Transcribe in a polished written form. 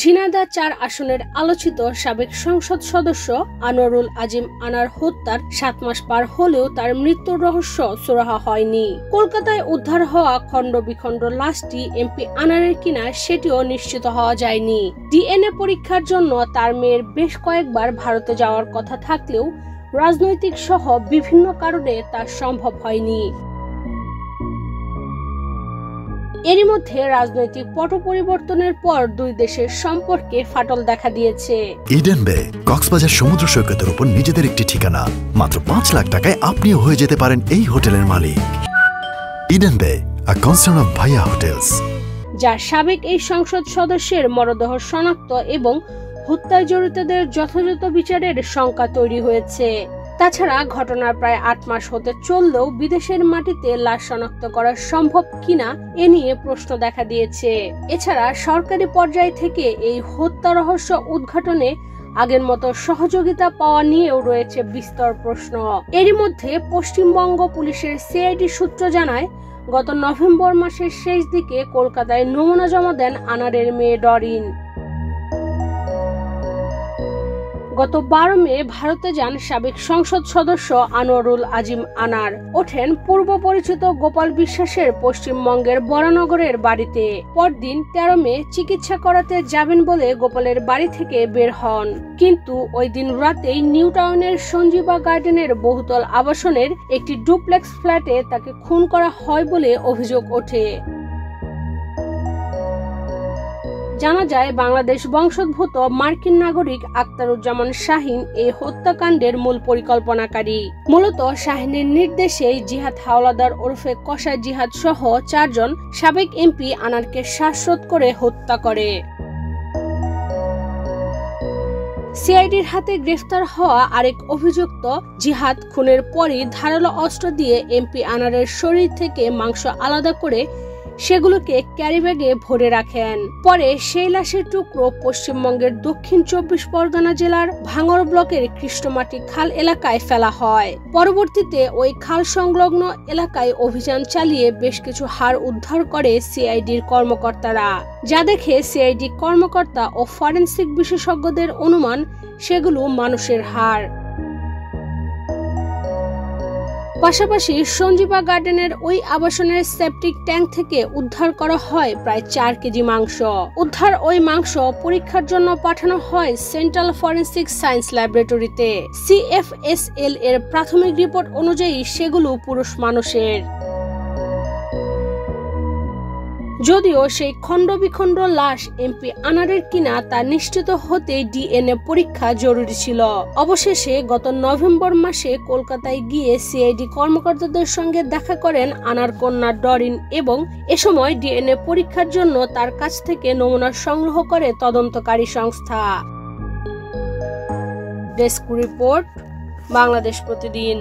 ঝিনাইদহ ৪ আসনের আলোচিত সাবেক সংসদ সদস্য আনোয়ারুল আজিম আনার হত্যার ৭ মাস পার হলেও তার মৃত্যুর রহস্য সুরাহা হয়নি। কলকাতায় উদ্ধার হওয়া খণ্ড বিখণ্ড লাশটি এমপি আনারের কিনা সেটিও নিশ্চিত হওয়া যায়নি। ডিএনএ পরীক্ষার জন্য তার মেয়ের বেশ কয়েকবার ভারতে যাওয়ার কথা থাকলেও রাজনৈতিক সহ বিভিন্ন কারণে তা সম্ভব হয়নি। এরই মধ্যে রাজনৈতিক পট পরিবর্তনের পর দুই দেশের সম্পর্কে ফাটল দেখা দিয়েছে। ইডেন বে কক্সবাজার সমুদ্র সৈকতের উপর নিজেদের একটি ঠিকানা। মাত্র ৫ লাখ টাকায় আপনিও হয়ে যেতে পারেন এই হোটেলের মালিক। ইডেন বে, আ কনসার্ন অফ ভাইয়া হোটেলস। যা সাবেক এই সংসদ সদস্যের মরদেহ শনাক্ত এবং হত্যায় জড়িতদের যথাযথ বিচারের শঙ্কা তৈরি হয়েছে। তাছাড়া ঘটনার প্রায় ৮ মাস হতে চললেও বিদেশের মাটিতে লাশ শনাক্ত করা সম্ভব কিনা এ নিয়ে প্রশ্ন দেখা দিয়েছে। এছাড়া সরকারি পর্যায় থেকে এই হত্যা রহস্য উদ্ঘাটনে আগের মতো সহযোগিতা পাওয়া নিয়েও রয়েছে বিস্তর প্রশ্ন। এরই মধ্যে পশ্চিমবঙ্গ পুলিশের সিআইডি সূত্র জানায়, গত নভেম্বর মাসের শেষ দিকে কলকাতায় নমুনা জমা দেন আনারের মেয়ে ডরিন। গত ১২ মে ভারতে যান সাবেক সংসদ সদস্য আনোয়ারুল আজিম আনার। ওঠেন পূর্ব পরিচিত গোপাল বিশ্বাসের পশ্চিমবঙ্গের বরানগরের বাড়িতে। পরদিন ১৩ মে চিকিৎসা করাতে যাবেন বলে গোপালের বাড়ি থেকে বের হন। কিন্তু ওই দিন রাতেই নিউ টাউনের সঞ্জীবা গার্ডেনের বহুতল আবাসনের একটি ডুপ্লেক্স ফ্ল্যাটে তাকে খুন করা হয় বলে অভিযোগ ওঠে। জানা যায়, বাংলাদেশ বংশোদ্ভূত মার্কিন নাগরিক আখতারুজ্জামান শাহিন এই হত্যাকাণ্ডের মূল পরিকল্পনাকারী। মূলত শাহিনের নির্দেশেই জিহাদ হাওলাদার ওরফে কসাই জিহাদ সহ ৪ জন সাবেক এমপি আনারকে শ্বাসরোধ করে হত্যা করে। সিআইডির হাতে গ্রেফতার হওয়া আরেক অভিযুক্ত জিহাদ খুনের পরই ধারালো অস্ত্র দিয়ে এমপি আনারের শরীর থেকে মাংস আলাদা করে সেগুলোকে ক্যারিব্যাগে ভরে রাখেন। পরে সেই লাশের টুকরো পশ্চিমবঙ্গের দক্ষিণ ২৪ পরগনা জেলার ভাঙড় ব্লকের কৃষ্ণমাটি খাল এলাকায় ফেলা হয়। পরবর্তীতে ওই খাল সংলগ্ন এলাকায় অভিযান চালিয়ে বেশ কিছু হাড় উদ্ধার করে সিআইডির কর্মকর্তারা, যা দেখে সিআইডি কর্মকর্তা ও ফরেনসিক বিশেষজ্ঞদের অনুমান সেগুলো মানুষের হাড়। পাশাপাশি সঞ্জীবা গার্ডেনের ওই আবাসনের সেপটিক ট্যাঙ্ক থেকে উদ্ধার করা হয় প্রায় ৪ কেজি মাংস। উদ্ধার ওই মাংস পরীক্ষার জন্য পাঠানো হয় সেন্ট্রাল ফরেনসিক সায়েন্স ল্যাবরেটরিতে। সিএফএসএল এর প্রাথমিক রিপোর্ট অনুযায়ী সেগুলো পুরুষ মানুষের। যদিও সেই খণ্ড বিখণ্ড লাশ এমপি আনারের কিনা তা নিশ্চিত হতে ডিএনএ পরীক্ষা জরুরি ছিল। অবশেষে গত নভেম্বর মাসে কলকাতায় গিয়ে সিআইডি কর্মকর্তাদের সঙ্গে দেখা করেন আনার কন্যা ডরিন এবং এ সময় ডিএনএ পরীক্ষার জন্য তার কাছ থেকে নমুনা সংগ্রহ করে তদন্তকারী সংস্থা। ডেস্ক রিপোর্ট, বাংলাদেশ প্রতিদিন।